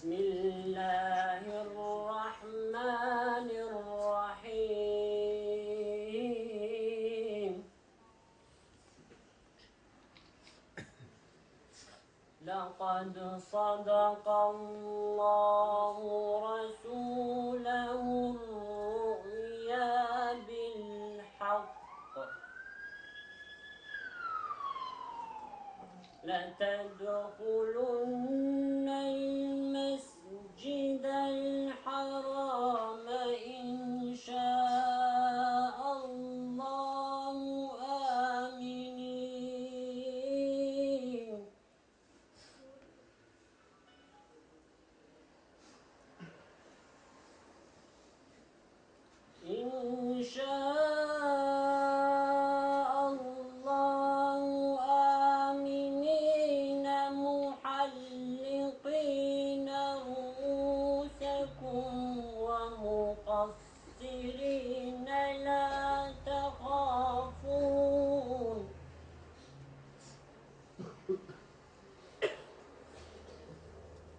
Bismillahirrahmanirrahim. لقد صدق الله رسوله الرؤيا بالحق لتدخلن المسجد الحرام إن شاء الله آمنين إن شاء الله آمنين محلقين رؤوسكم ومقصرين لا تخافون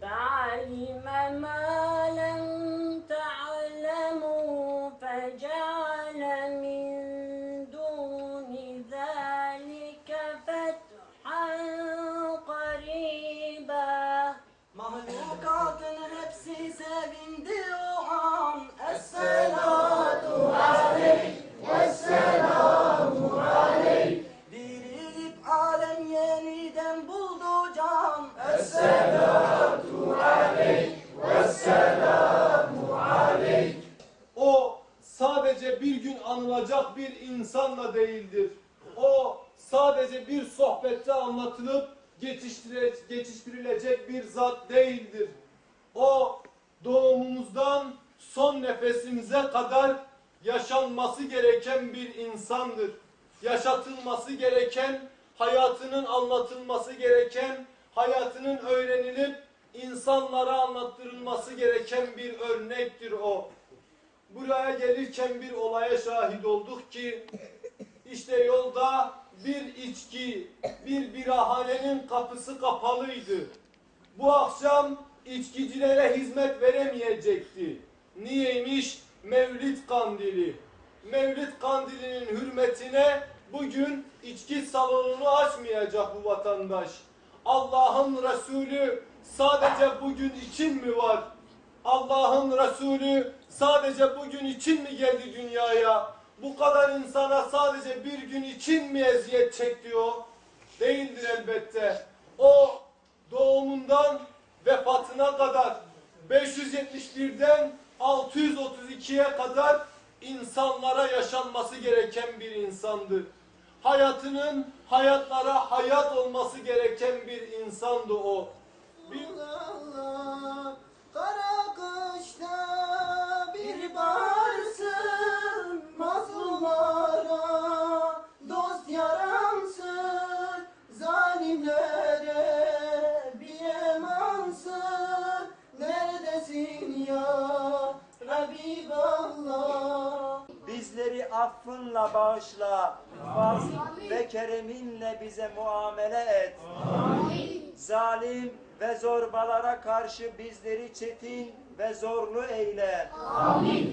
فعلم ما لم تعلموا فجعل من دون ذلك فتحا قريبا Mahlukatın hepsi sevindi o an. Esselatu aleyh, vesselamu aleyh. Dirilip alem yeniden buldu can. Esselatu aleyh, vesselamu aleyh. O sadece bir gün anılacak bir insanla değildir. O sadece bir sohbette anlatılıp geçiştirilecek bir zat değildir. O doğumumuzdan son nefesimize kadar yaşanması gereken bir insandır. Yaşatılması gereken, hayatının anlatılması gereken, hayatının öğrenilip insanlara anlattırılması gereken bir örnektir o. Buraya gelirken bir olaya şahit olduk ki işte yolda bir içki, bir birahanenin kapısı kapalıydı. Bu akşam içkicilere hizmet veremeyecekti. Niyeymiş? Mevlid kandili. Mevlid kandilinin hürmetine bugün içki salonunu açmayacak bu vatandaş. Allah'ın Resulü sadece bugün için mi var? Allah'ın Resulü sadece bugün için mi geldi dünyaya? Bu kadar insana sadece bir gün için mi eziyet çekti o? Değildir elbette. O doğumundan vefatına kadar 571'den 632'ye kadar insanlara yaşanması gereken bir insandır. Hayatının hayatlara hayat olması gereken bir insandı o. Kara kışta bir baharsın, mazlumlara dost yaransın, zalimlere bir emansın. Neredesin ya Habiballah? Bizleri affınla bağışla, fazl ve kereminle bize muamele et. Amin. Zalim ve zorbalara karşı bizleri çetin ve zorlu eyle. Amin.